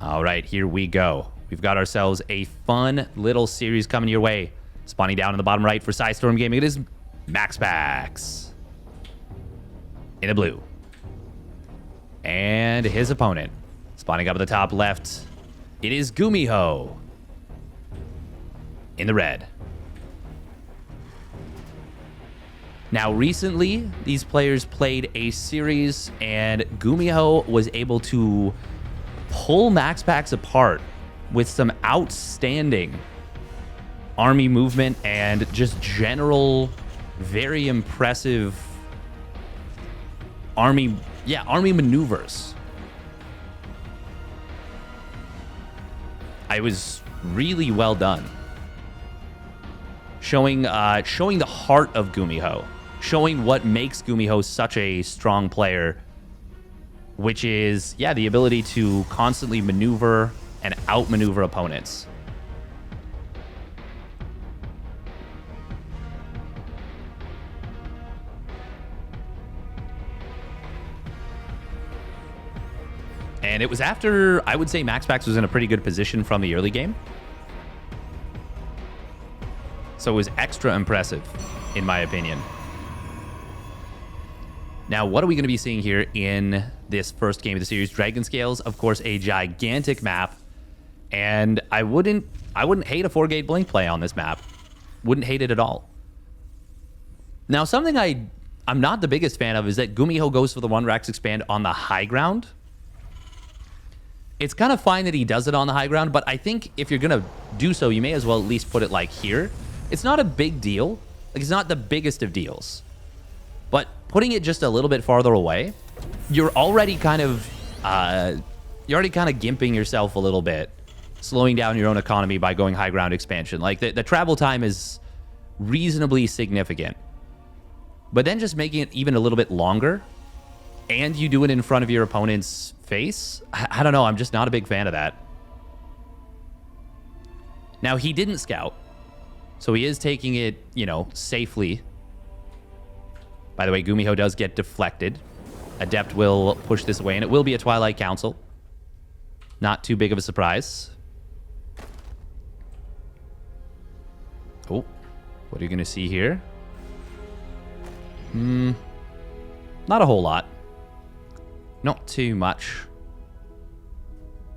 All right, here we go. We've got ourselves a fun little series coming your way. Spawning down in the bottom right for Storm Gaming, it is MaxPax. In a blue. And his opponent. Spawning up at the top left, it is GuMiho. In the red. Now, recently, these players played a series, and GuMiho was able to pull MaxPax apart with some outstanding army movement and just general, very impressive army maneuvers. It was really well done. Showing the heart of GuMiho. Showing what makes GuMiho such a strong player, which is, the ability to constantly maneuver and outmaneuver opponents. And it was after, I would say, MaxPax was in a pretty good position from the early game. So it was extra impressive, in my opinion. Now, what are we going to be seeing here in this first game of the series? Dragon Scales, of course, a gigantic map. And I wouldn't hate a 4-gate blink play on this map. Wouldn't hate it at all. Now, something I'm not the biggest fan of is that GuMiho goes for the 1-Rax expand on the high ground. It's kind of fine that he does it on the high ground, but I think if you're going to do so, you may as well at least put it like here. It's not a big deal. Like, it's not the biggest of deals. But putting it just a little bit farther away, you're already kind of gimping yourself a little bit, slowing down your own economy by going high ground expansion. Like, the travel time is reasonably significant. But then just making it even a little bit longer, and you do it in front of your opponent's face, I don't know. I'm just not a big fan of that. Now, he didn't scout, so he is taking it, safely. By the way, GuMiho does get deflected. Adept will push this away, and it will be a Twilight Council. Not too big of a surprise. Oh, what are you going to see here? Not a whole lot. Not too much.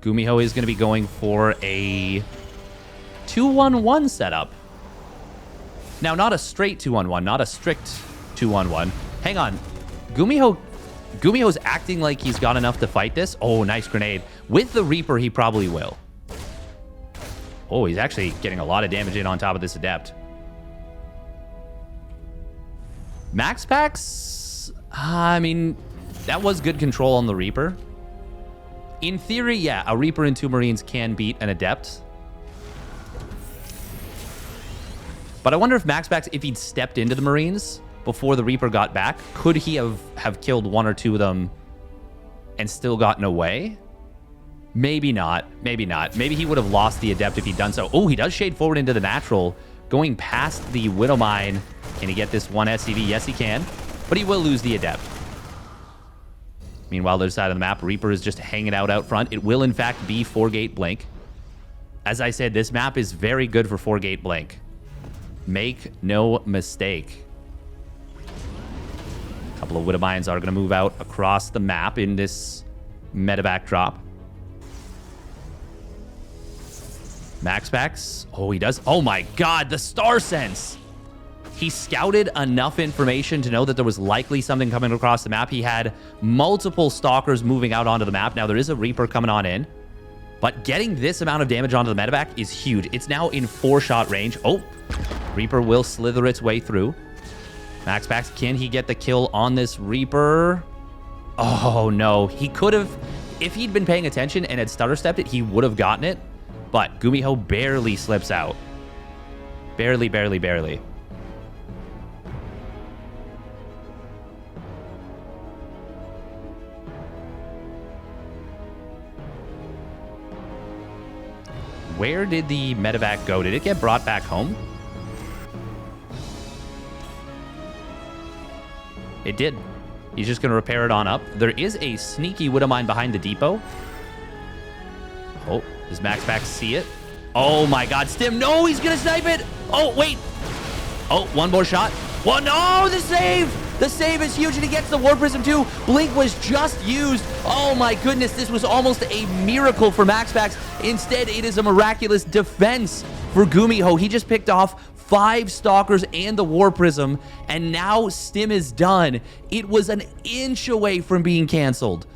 GuMiho is going to be going for a 2-1-1 setup. Now, not a straight 2-1-1, not a strict 2-1-1. Hang on. GuMiho's acting like he's got enough to fight this. Oh, nice grenade. With the Reaper, he probably will. Oh, he's actually getting a lot of damage in on top of this Adept. MaxPax, I mean, that was good control on the Reaper. In theory, a Reaper and 2 Marines can beat an Adept. But I wonder if MaxPax, if he'd stepped into the Marines before the Reaper got back, could he have killed 1 or 2 of them and still gotten away? Maybe not. Maybe not. Maybe he would have lost the Adept if he'd done so. Oh, he does shade forward into the natural, going past the Widowmine. Can he get this 1 SCV? Yes, he can. But he will lose the Adept. Meanwhile, the other side of the map, Reaper is just hanging out front. It will, in fact, be 4-gate blink. As I said, this map is very good for 4-gate blink. Make no mistake. A couple of Widowmines are going to move out across the map in this medevac drop. MaxPax. Oh, he does. Oh, my God. The Star Sense. He scouted enough information to know that there was likely something coming across the map. He had multiple Stalkers moving out onto the map. Now, there is a Reaper coming on in. But getting this amount of damage onto the medevac is huge. It's now in 4-shot range. Oh, Reaper will slither its way through. MaxPax, can he get the kill on this Reaper? Oh, no. He could have, if he'd been paying attention and had stutter stepped it, he would have gotten it. But GuMiho barely slips out. Barely, barely, barely. Where did the medevac go? Did it get brought back home? It did. He's just going to repair it on up. There is a sneaky Widowmine behind the depot. Oh, does MaxPax see it? Oh my God, Stim, no, he's gonna snipe it. Oh, wait. Oh, one more shot. One, oh, the save. The save is huge, and he gets the War Prism too. Blink was just used. Oh my goodness, this was almost a miracle for MaxPax. Instead, it is a miraculous defense for GuMiho. He just picked off 5 Stalkers and the War Prism, and now Stim is done. It was an inch away from being canceled.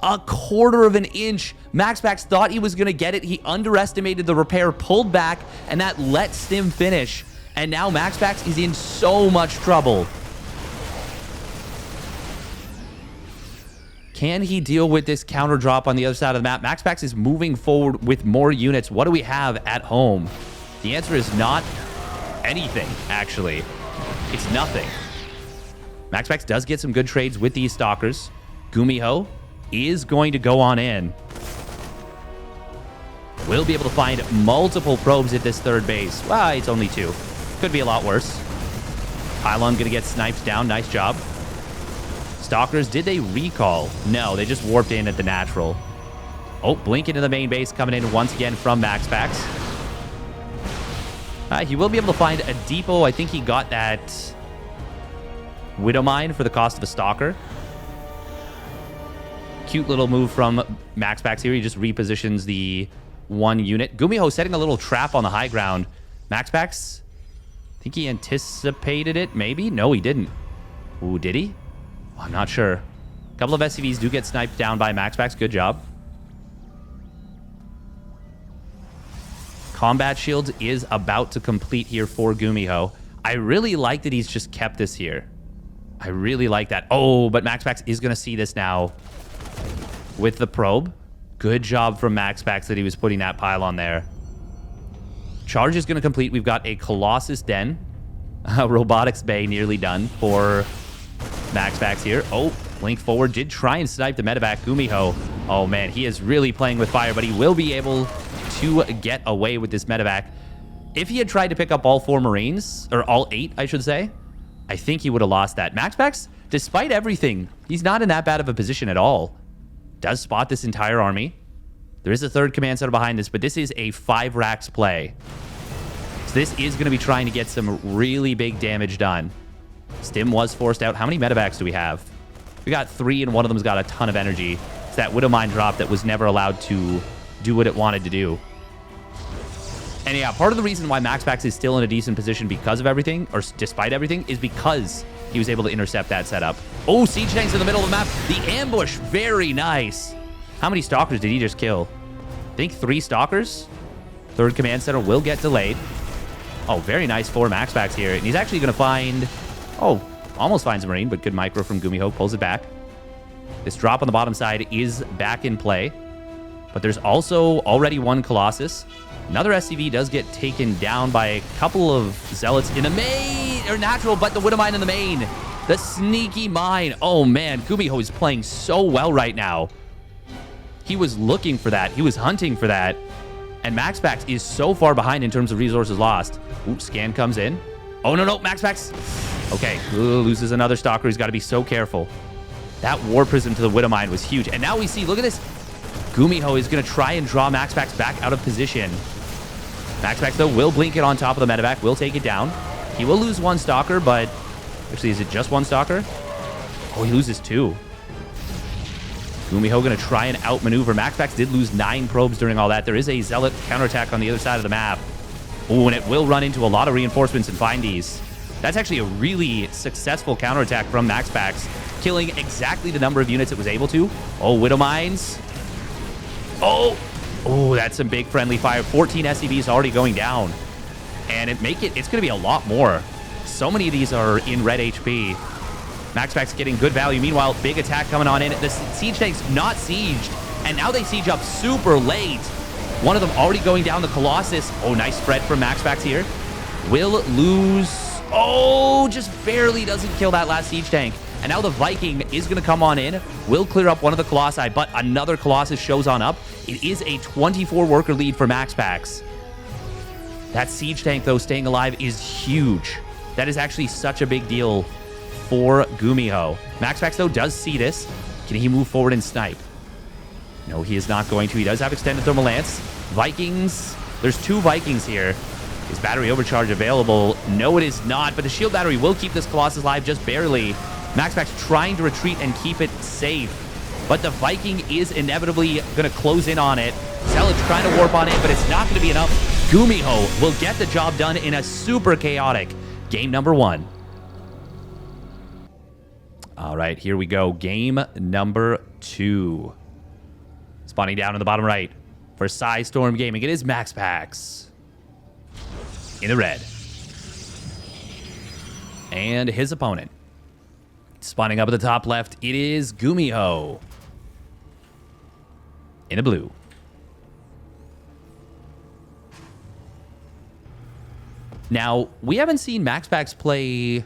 A quarter of an inch. MaxPax thought he was going to get it. He underestimated the repair, pulled back, and that let Stim finish. And now MaxPax is in so much trouble. Can he deal with this counter drop on the other side of the map? MaxPax is moving forward with more units. What do we have at home? The answer is not anything, actually. It's nothing. MaxPax does get some good trades with these Stalkers. GuMiho is going to go on in. We'll be able to find multiple probes at this third base. Well, it's only 2. Could be a lot worse. Pylon going to get sniped down. Nice job. Stalkers, did they recall? No, they just warped in at the natural. Oh, Blink into the main base coming in once again from MaxPax. He will be able to find a depot. I think he got that Widow Mine for the cost of a Stalker. Cute little move from MaxPax here. He just repositions the 1 unit. GuMiho setting a little trap on the high ground. MaxPax, I think he anticipated it, maybe? No, he didn't. Ooh, did he? I'm not sure. A couple of SCVs do get sniped down by MaxPax. Good job. Combat Shields is about to complete here for GuMiho. I really like that he's just kept this here. I really like that. Oh, but MaxPax is going to see this now with the probe. Good job from MaxPax that he was putting that pylon there. Charge is going to complete. We've got a Colossus Den. Robotics Bay nearly done for MaxPax here. Oh, Blink forward did try and snipe the medevac. GuMiho. Oh man, he is really playing with fire, but he will be able to get away with this medevac. If he had tried to pick up all 4 Marines, or all 8, I should say, I think he would have lost that. MaxPax, despite everything, he's not in that bad of a position at all. Does spot this entire army. There is a 3rd command center behind this, but this is a 5 racks play. So this is going to be trying to get some really big damage done. Stim was forced out. How many medevacs do we have? We got 3, and one of them's got a ton of energy. It's that Widow Mine drop that was never allowed to do what it wanted to do. And yeah, part of the reason why MaxPax is still in a decent position because of everything, or despite everything, is because he was able to intercept that setup. Oh, siege tanks in the middle of the map. The ambush, very nice. How many Stalkers did he just kill? I think 3 Stalkers. 3rd command center will get delayed. Oh, very nice for MaxPax here. And he's actually going to find... Oh, almost finds a Marine, but good micro from GuMiho. Pulls it back. This drop on the bottom side is back in play. But there's also already 1 Colossus. Another SCV does get taken down by a couple of Zealots in the main, or natural, but the Widow Mine in the main. The sneaky mine. Oh man, GuMiho is playing so well right now. He was looking for that. He was hunting for that. And MaxPax is so far behind in terms of resources lost. Ooh, scan comes in. Oh, no, MaxPax. Okay, loses another Stalker. He's got to be so careful. That War Prism to the Widow Mine was huge. And now we see, look at this. GuMiho is going to try and draw MaxPax back out of position. MaxPax, though, will blink it on top of the medevac. Will take it down. He will lose 1 Stalker, but... Actually, is it just 1 Stalker? Oh, he loses 2. GuMiho going to try and outmaneuver. MaxPax did lose 9 probes during all that. There is a Zealot counterattack on the other side of the map. Oh, and it will run into a lot of reinforcements and find these. That's actually a really successful counterattack from MaxPax, killing exactly the number of units it was able to. Oh, Widow Mines. Oh, that's some big friendly fire. 14 SCVs already going down. And it's going to be a lot more. So many of these are in red HP. MaxPax getting good value. Meanwhile, big attack coming on in. The siege tank's not sieged. And now they siege up super late. One of them already going down the Colossus. Oh, nice spread from MaxPax here. Will lose. Oh, just barely doesn't kill that last siege tank. And now the Viking is going to come on in. Will clear up one of the Colossi, but another Colossus shows on up. It is a 24 worker lead for MaxPax. That siege tank, though, staying alive is huge. That is actually such a big deal for GuMiho. MaxPax, though, does see this. Can he move forward and snipe? No, he is not going to. He does have extended thermal lance. Vikings. There's 2 Vikings here. Is battery overcharge available? No, it is not. But the shield battery will keep this Colossus alive just barely. MaxPax trying to retreat and keep it safe. But the Viking is inevitably going to close in on it. Zealot's trying to warp on it, but it's not going to be enough. GuMiho will get the job done in a super chaotic game number 1. All right, here we go. Game number 2. Spawning down in the bottom right for Storm Gaming. It is MaxPax in the red. And his opponent. Spawning up at the top left, it is GuMiho in the blue. Now, we haven't seen MaxPax play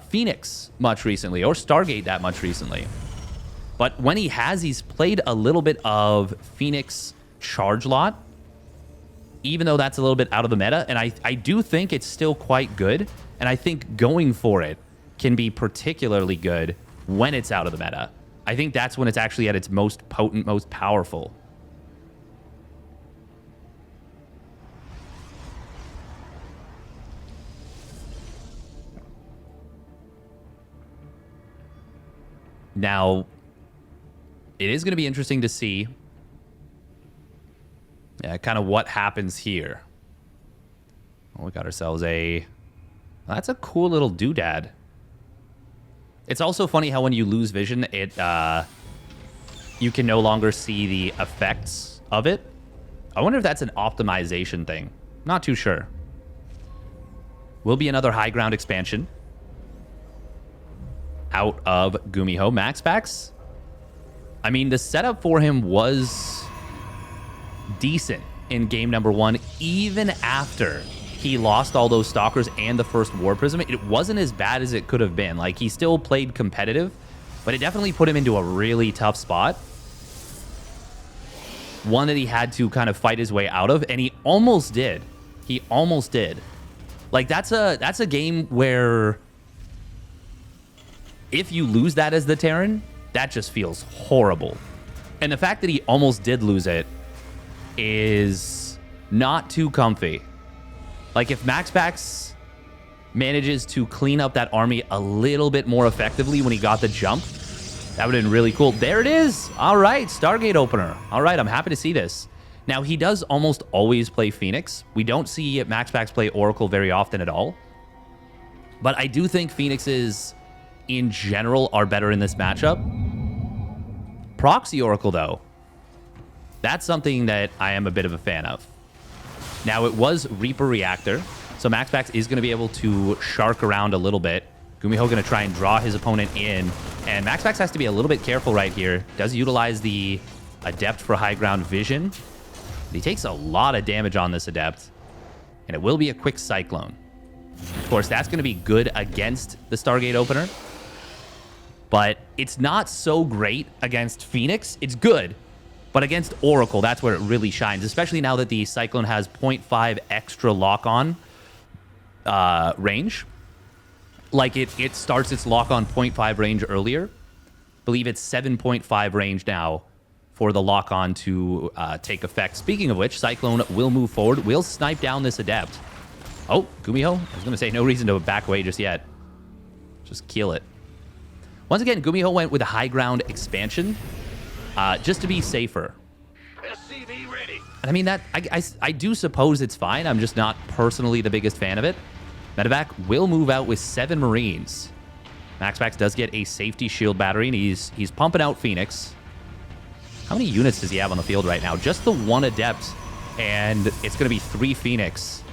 Phoenix much recently, or Stargate that much recently. But when he has, he's played a little bit of Phoenix Charge Lot, even though that's a little bit out of the meta. And I do think it's still quite good. And I think going for it can be particularly good when it's out of the meta. I think that's when it's actually at its most potent, most powerful. Now, it is going to be interesting to see kind of what happens here. Oh, we got ourselves a... That's a cool little doodad. It's also funny how when you lose vision, it you can no longer see the effects of it. I wonder if that's an optimization thing. Not too sure. Will be another high ground expansion out of GuMiho. MaxPax, I mean, the setup for him was decent in game number 1, even after he lost all those Stalkers and the first War Prism. It wasn't as bad as it could have been. Like, he still played competitive, but it definitely put him into a really tough spot. One that he had to kind of fight his way out of, and he almost did. He almost did. Like, that's a game where if you lose that as the Terran, that just feels horrible. And the fact that he almost did lose it is not too comfy. Like, if MaxPax manages to clean up that army a little bit more effectively when he got the jump, that would have been really cool. There it is. All right, Stargate opener. All right, I'm happy to see this. Now, he does almost always play Phoenix. We don't see MaxPax play Oracle very often at all. But I do think Phoenixes, in general, are better in this matchup. Proxy Oracle, though, that's something that I am a bit of a fan of. Now, it was Reaper Reactor, so MaxPax is going to be able to shark around a little bit. GuMiho going to try and draw his opponent in, and MaxPax has to be a little bit careful right here. Does utilize the Adept for high ground vision. But he takes a lot of damage on this Adept, and it will be a quick Cyclone. Of course, that's going to be good against the Stargate opener, but it's not so great against Phoenix. It's good. But against Oracle, that's where it really shines, especially now that the Cyclone has 0.5 extra lock-on range. Like, it starts its lock-on 0.5 range earlier. I believe it's 7.5 range now for the lock-on to take effect. Speaking of which, Cyclone will move forward. We'll snipe down this Adept. Oh, GuMiho? I was going to say, no reason to back away just yet. Just kill it. Once again, GuMiho went with a high ground expansion. Just to be safer. SCV ready. And I mean, that I do suppose it's fine. I'm just not personally the biggest fan of it. Medevac will move out with 7 Marines. MaxPax does get a safety shield battery, and he's pumping out Phoenix. How many units does he have on the field right now? Just the 1 Adept, and it's going to be 3 Phoenix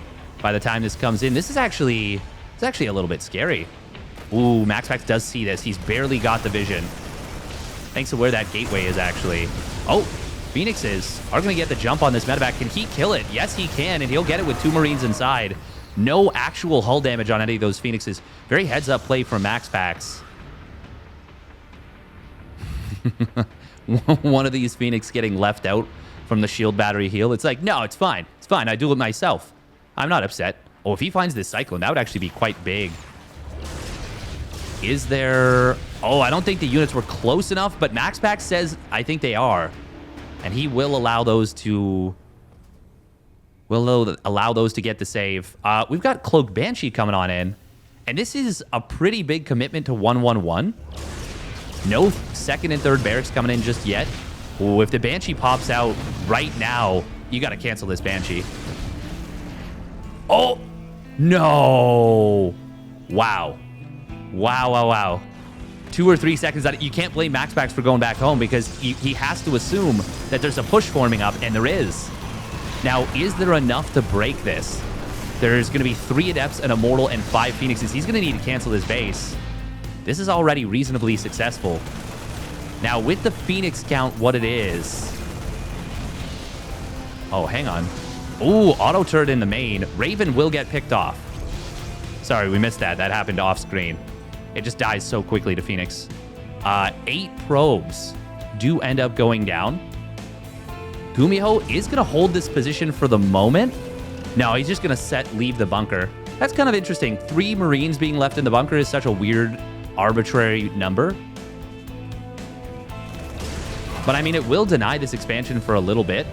by the time this comes in. This is actually a little bit scary. Ooh, MaxPax does see this. He's barely got the vision. Thanks to where that gateway is, actually. Oh, Phoenixes are going to get the jump on this medevac. Can he kill it? Yes, he can, and he'll get it with 2 Marines inside. No actual hull damage on any of those Phoenixes. Very heads-up play from MaxPax. One of these Phoenix getting left out from the shield battery heal. It's like, no, it's fine. It's fine. I do it myself. I'm not upset. Oh, if he finds this Cyclone, that would actually be quite big. Is there... Oh, I don't think the units were close enough, but MaxPax says I think they are. And he will allow those to... get the save. We've got Cloaked Banshee coming on in. And this is a pretty big commitment to 1-1-1. No second and third barracks coming in just yet. Ooh, if the Banshee pops out right now, you got to cancel this Banshee. Oh, no. Wow. Wow. 2 or 3 seconds out. You can't blame MaxPax for going back home because he has to assume that there's a push forming up, and there is. Now, is there enough to break this? There's going to be 3 Adepts, an Immortal, and 5 Phoenixes. He's going to need to cancel his base. This is already reasonably successful. Now, with the Phoenix count, what it is... Oh, hang on. Ooh, auto turret in the main. Raven will get picked off. Sorry, we missed that. That happened off screen. It just dies so quickly to Phoenix. 8 probes do end up going down. GuMiho is going to hold this position for the moment. No, he's just going to leave the bunker. That's kind of interesting. 3 Marines being left in the bunker is such a weird, arbitrary number. But, I mean, it will deny this expansion for a little bit.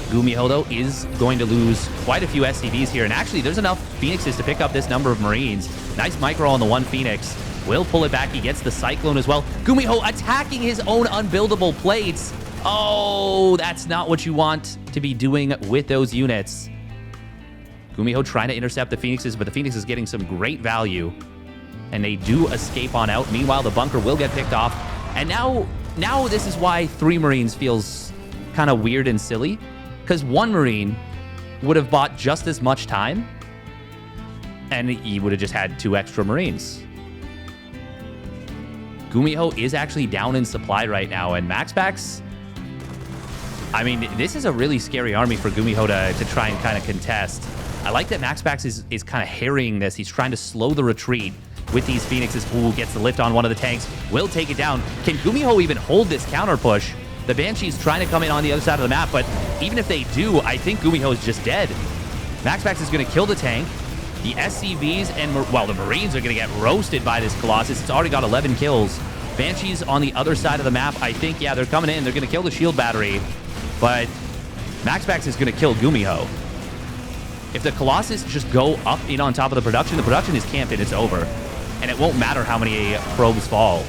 GuMiho, though, is going to lose quite a few SCVs here. And actually, there's enough Phoenixes to pick up this number of Marines. Nice micro on the 1 Phoenix. Will pull it back. He gets the Cyclone as well. GuMiho attacking his own unbuildable plates. Oh, that's not what you want to be doing with those units. GuMiho trying to intercept the Phoenixes, but the Phoenix is getting some great value. And they do escape on out. Meanwhile, the bunker will get picked off. And now this is why 3 Marines feels kind of weird and silly. Because 1 Marine would have bought just as much time. And he would have just had 2 extra Marines. GuMiho is actually down in supply right now. And MaxPax... I mean, this is a really scary army for GuMiho to try and kind of contest. I like that MaxPax is kind of harrying this. He's trying to slow the retreat with these Phoenixes. Ooh, gets the lift on one of the tanks. Will take it down. Can GuMiho even hold this counter push? The Banshee's trying to come in on the other side of the map, but even if they do, I think GuMiho is just dead. MaxPax is going to kill the tank. The SCVs and, well, the Marines are going to get roasted by this Colossus. It's already got 11 kills. Banshees on the other side of the map. I think, yeah, they're coming in. They're going to kill the shield battery, but MaxPax is going to kill GuMiho. If the Colossus just go up in on top of the production is camped and it's over. And it won't matter how many probes fall.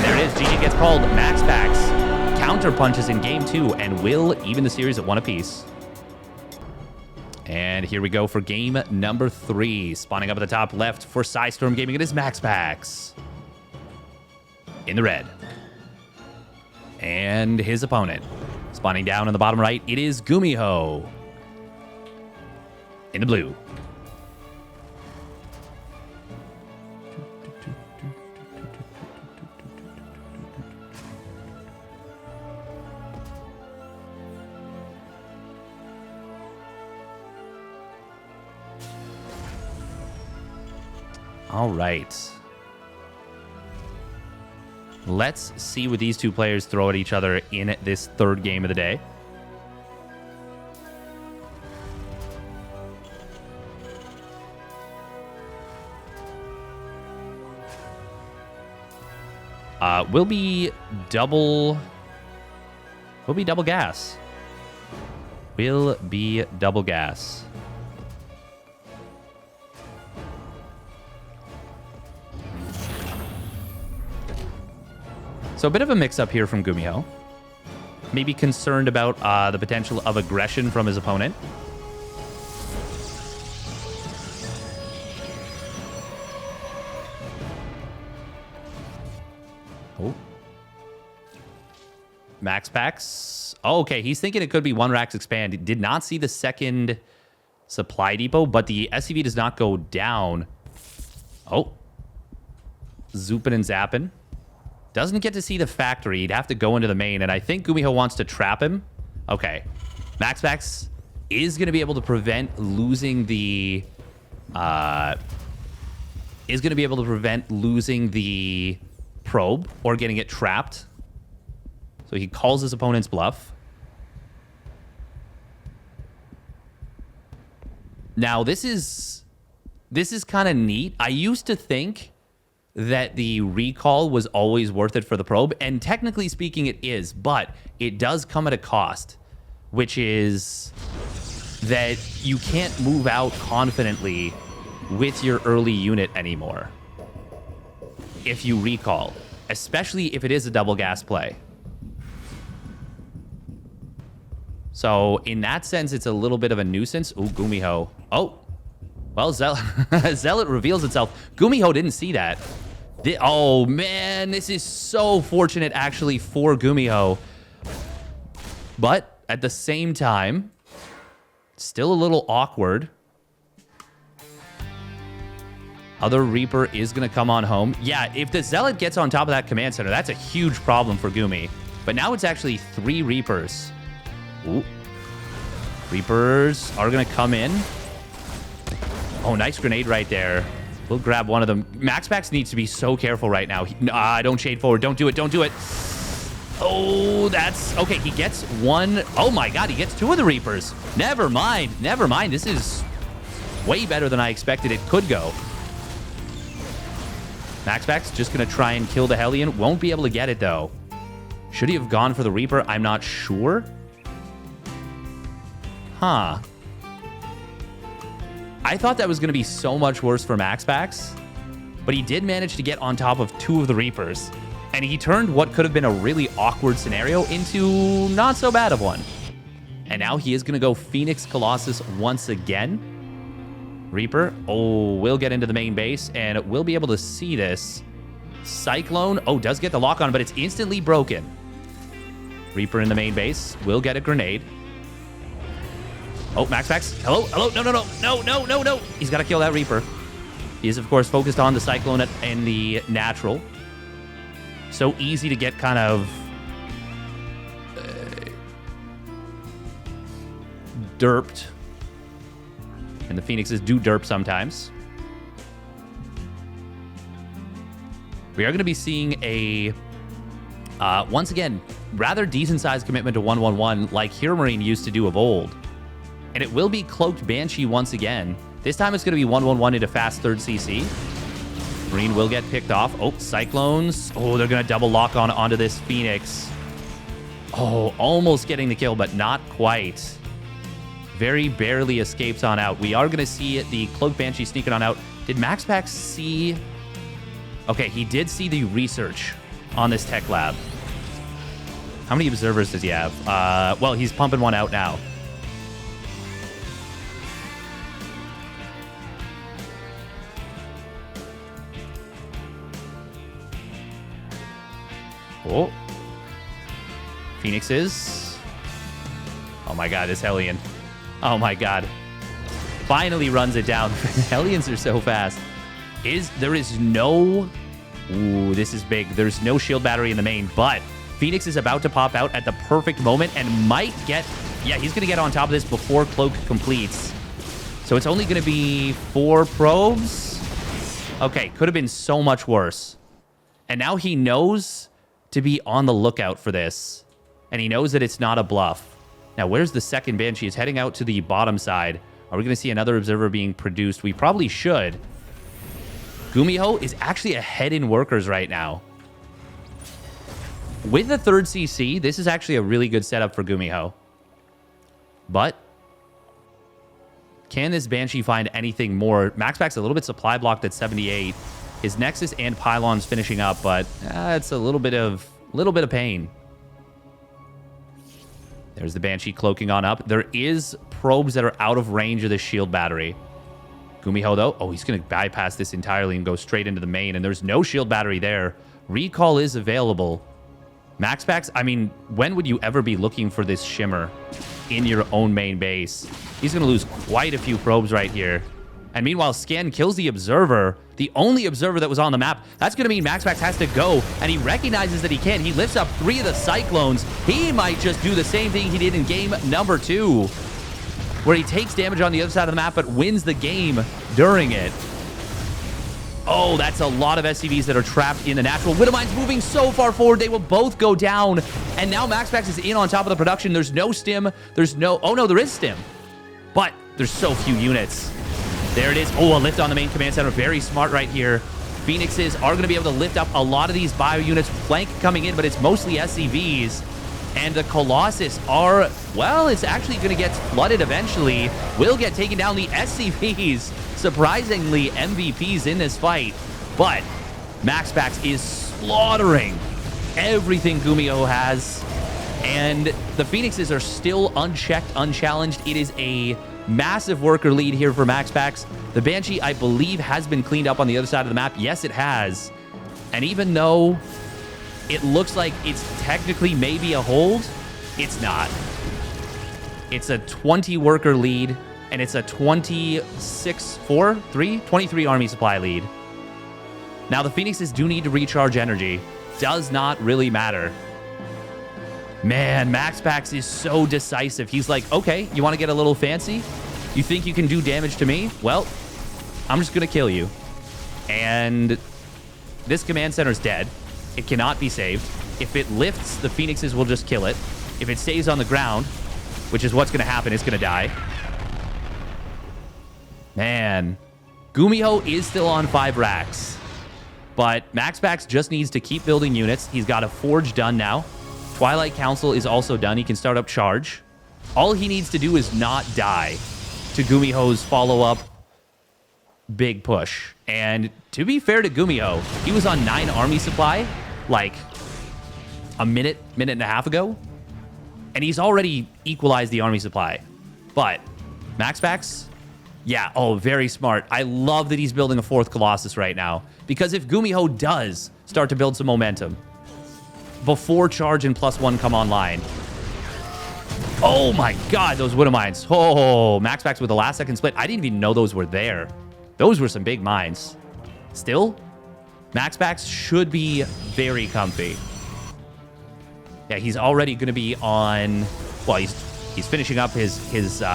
There it is. GG gets called. MaxPax counter punches in game 2 and will even the series at 1 apiece. And here we go for game number 3. Spawning up at the top left for Psystorm Gaming. It is MaxPax in the red. And his opponent. Spawning down in the bottom right, it is GuMiho in the blue. All right. Let's see what these 2 players throw at each other in this 3rd game of the day. Will be double gas. Will be double gas. So a bit of a mix-up here from GuMiho. Maybe concerned about the potential of aggression from his opponent. Oh. MaxPax. Oh, okay, he's thinking it could be 1 Rax expand. He did not see the second supply depot, but the SCV does not go down. Oh. Zooping and zapping. Doesn't get to see the factory. He'd have to go into the main, and I think GuMiho wants to trap him. Okay. MaxPax is going to be able to prevent losing the... probe or getting it trapped. So he calls his opponent's bluff. Now, this is kind of neat. I used to think that the recall was always worth it for the probe, and technically speaking it is, but it does come at a cost, which is that you can't move out confidently with your early unit anymore if you recall, especially if it is a double gas play. So in that sense, it's a little bit of a nuisance. Ooh, GuMiho. Oh, well, Zealot reveals itself. GuMiho didn't see that. Oh, man, this is so fortunate, actually, for GuMiho. But at the same time, still a little awkward. Other Reaper is going to come on home. Yeah, if the Zealot gets on top of that command center, that's a huge problem for Gumi. But now it's actually 3 Reapers. Ooh. Reapers are going to come in. Oh, nice grenade right there. We'll grab one of them. MaxPax needs to be so careful right now. Don't shade forward. Don't do it. Don't do it. Oh, that's... Okay, he gets one. Oh, my God. He gets 2 of the Reapers. Never mind. Never mind. This is way better than I expected it could go. MaxPax just going to try and kill the Hellion. Won't be able to get it, though. Should he have gone for the Reaper? I'm not sure. Huh. I thought that was going to be so much worse for MaxPax, but he did manage to get on top of 2 of the Reapers, and he turned what could have been a really awkward scenario into not so bad of one. And now he is going to go Phoenix Colossus once again. Reaper, oh, will get into the main base, and we'll be able to see this. Cyclone, oh, does get the lock on, but it's instantly broken. Reaper in the main base, will get a grenade. Oh, MaxPax. Hello? Hello? No, no, no. No, no, no, no. He's got to kill that Reaper. He is, of course, focused on the Cyclone and the Natural. So easy to get kind of... derped. And the Phoenixes do derp sometimes. We are going to be seeing a... once again, rather decent-sized commitment to 1-1-1 like Hero Marine used to do of old. And it will be Cloaked Banshee once again. This time it's going to be 1-1-1 into fast 3rd CC. Marine will get picked off. Oh, Cyclones. Oh, they're going to double lock onto this Phoenix. Oh, almost getting the kill, but not quite. Very barely escapes on out. We are going to see the Cloaked Banshee sneaking on out. Did MaxPax see... Okay, he did see the research on this tech lab. How many observers does he have? Well, he's pumping one out now. Oh. Phoenixes. Oh my God, this Hellion. Oh my God. Finally runs it down. Hellions are so fast. There is no... Ooh, this is big. There's no shield battery in the main, but Phoenix is about to pop out at the perfect moment and might get... Yeah, he's going to get on top of this before Cloak completes. So it's only going to be 4 probes. Okay, could have been so much worse. And now he knows to be on the lookout for this. And he knows that it's not a bluff. Now, where's the second Banshee? He's heading out to the bottom side. Are we going to see another Observer being produced? We probably should. GuMiho is actually ahead in workers right now. With the 3rd CC, this is actually a really good setup for GuMiho. But can this Banshee find anything more? MaxPax a little bit supply blocked at 78. His Nexus and Pylon's finishing up, but it's a little bit of pain. There's the Banshee cloaking on up. There is probes that are out of range of the shield battery. GuMiho, though, oh, he's going to bypass this entirely and go straight into the main, and there's no shield battery there. Recall is available. MaxPax, I mean, when would you ever be looking for this Shimmer in your own main base? He's going to lose quite a few probes right here. And meanwhile, Scan kills the Observer, the only Observer that was on the map. That's going to mean MaxPax has to go, and he recognizes that he can. He lifts up 3 of the Cyclones. He might just do the same thing he did in game number 2, where he takes damage on the other side of the map, but wins the game during it. Oh, that's a lot of SCVs that are trapped in the Natural. Widowmine's moving so far forward. They will both go down. And now MaxPax is in on top of the production. There's no stim. There's no... Oh, no, there is stim. But there's so few units. There it is. Oh, a lift on the main command center. Very smart right here. Phoenixes are going to be able to lift up a lot of these bio units. Flank coming in, but it's mostly SCVs. And the Colossus are, well, it's actually going to get flooded eventually. Will get taken down. The SCVs, surprisingly, MVPs in this fight. But MaxPax is slaughtering everything GuMiho has. And the Phoenixes are still unchecked, unchallenged. It is a massive worker lead here for MaxPax. The Banshee, I believe, has been cleaned up on the other side of the map. Yes, it has. And even though it looks like it's technically maybe a hold, it's not. It's a 20 worker lead, and it's a 23 army supply lead. Now, the Phoenixes do need to recharge energy. Does not really matter. Man, MaxPax is so decisive. He's like, okay, you want to get a little fancy? You think you can do damage to me? Well, I'm just going to kill you. And this command center is dead. It cannot be saved. If it lifts, the Phoenixes will just kill it. If it stays on the ground, which is what's going to happen, it's going to die. Man, GuMiho is still on 5 racks. But MaxPax just needs to keep building units. He's got a Forge done now. Twilight Council is also done. He can start up Charge. All he needs to do is not die to GuMiho's follow-up big push. And to be fair to GuMiho, he was on 9 army supply like a minute and a half ago. And he's already equalized the army supply. But MaxPax, yeah, oh, very smart. I love that he's building a 4th Colossus right now. Because if GuMiho does start to build some momentum before Charge and +1 come online, oh my god, those Widow Mines. Oh, MaxPax with the last second split. I didn't even know those were there. Those were some big mines. Still, MaxPax should be very comfy. Yeah, he's already going to be on, well, he's finishing up his 6th,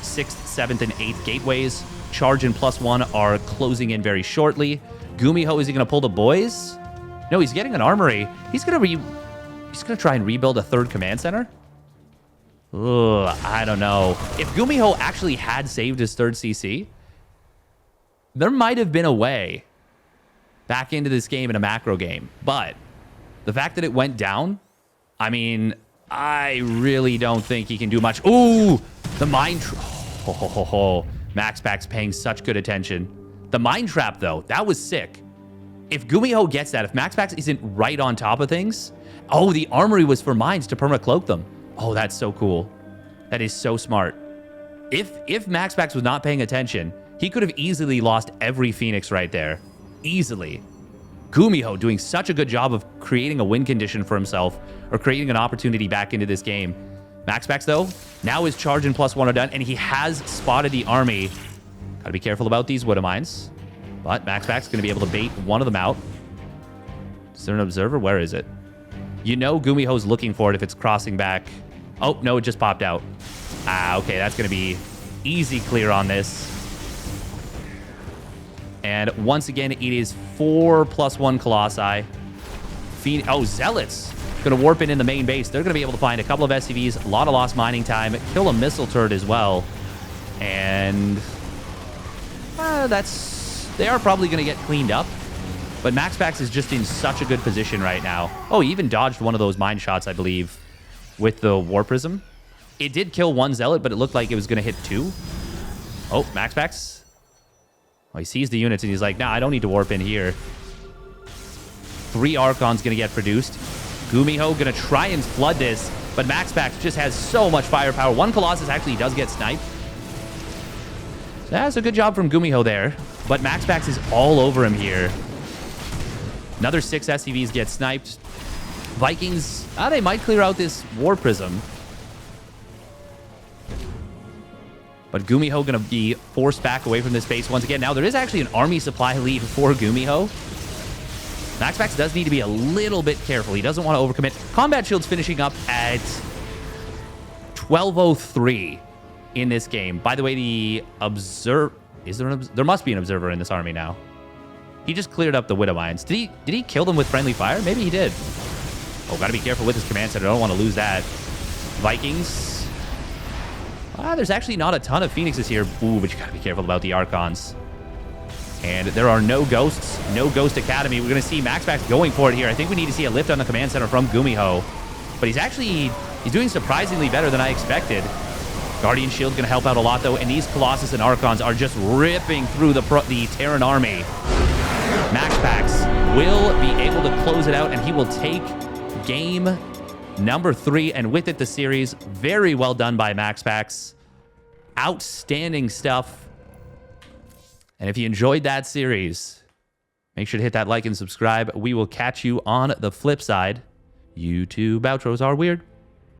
7th, and 8th gateways. Charge and +1 are closing in very shortly. GuMiho, is he going to pull the boys? No, he's getting an armory. He's going to try and rebuild a 3rd command center. Ugh, I don't know. If GuMiho actually had saved his 3rd CC, there might have been a way back into this game in a macro game. But the fact that it went down, I mean, I really don't think he can do much. Ooh, the mine trap. MaxPax paying such good attention. The mine trap, though, that was sick. If GuMiho gets that, if MaxPax isn't right on top of things. Oh, the armory was for mines to perma-cloak them. Oh, that's so cool. That is so smart. If MaxPax was not paying attention, he could have easily lost every Phoenix right there. Easily. GuMiho doing such a good job of creating a win condition for himself, or creating an opportunity back into this game. MaxPax, though, now his Charge and +1 are done, and he has spotted the army. Gotta be careful about these Widow Mines. But MaxPax is going to be able to bait one of them out. Is there an observer? Where is it? You know GuMiho's looking for it if it's crossing back. Oh, no, it just popped out. Ah, okay, that's going to be easy clear on this. And once again, it is 4 +1 Colossi. Oh, Zealots going to warp in the main base. They're going to be able to find a couple of SCVs, a lot of lost mining time, kill a missile turret as well. And they are probably going to get cleaned up. But MaxPax is just in such a good position right now. Oh, he even dodged one of those mine shots, I believe, with the War Prism. It did kill 1 Zealot, but it looked like it was going to hit 2. Oh, MaxPax. Oh, he sees the units, and he's like, nah, I don't need to warp in here. 3 Archons going to get produced. GuMiho going to try and flood this, but MaxPax just has so much firepower. 1 Colossus actually does get sniped. So that's a good job from GuMiho there. But MaxPax is all over him here. Another 6 SCVs get sniped. Vikings, they might clear out this War Prism. But GuMiho going to be forced back away from this base once again. Now, there is actually an army supply lead for GuMiho. MaxPax does need to be a little bit careful. He doesn't want to overcommit. Combat Shield's finishing up at 12:03 in this game. By the way, the observer... There must be an observer in this army now. He just cleared up the Widow Mines. Did he kill them with friendly fire? Maybe he did. Oh, gotta be careful with his command center. I don't want to lose that. Vikings. There's actually not a ton of Phoenixes here. Ooh, but you gotta be careful about the Archons. And there are no ghosts, no Ghost Academy. We're going to see MaxPax going for it here. I think we need to see a lift on the command center from GuMiho. But he's doing surprisingly better than I expected. Guardian Shield's going to help out a lot, though. And these Colossus and Archons are just ripping through the Terran army. MaxPax will be able to close it out, and he will take game number 3. And with it, the series. Very well done by MaxPax. Outstanding stuff. And if you enjoyed that series, make sure to hit that like and subscribe. We will catch you on the flip side. YouTube outros are weird.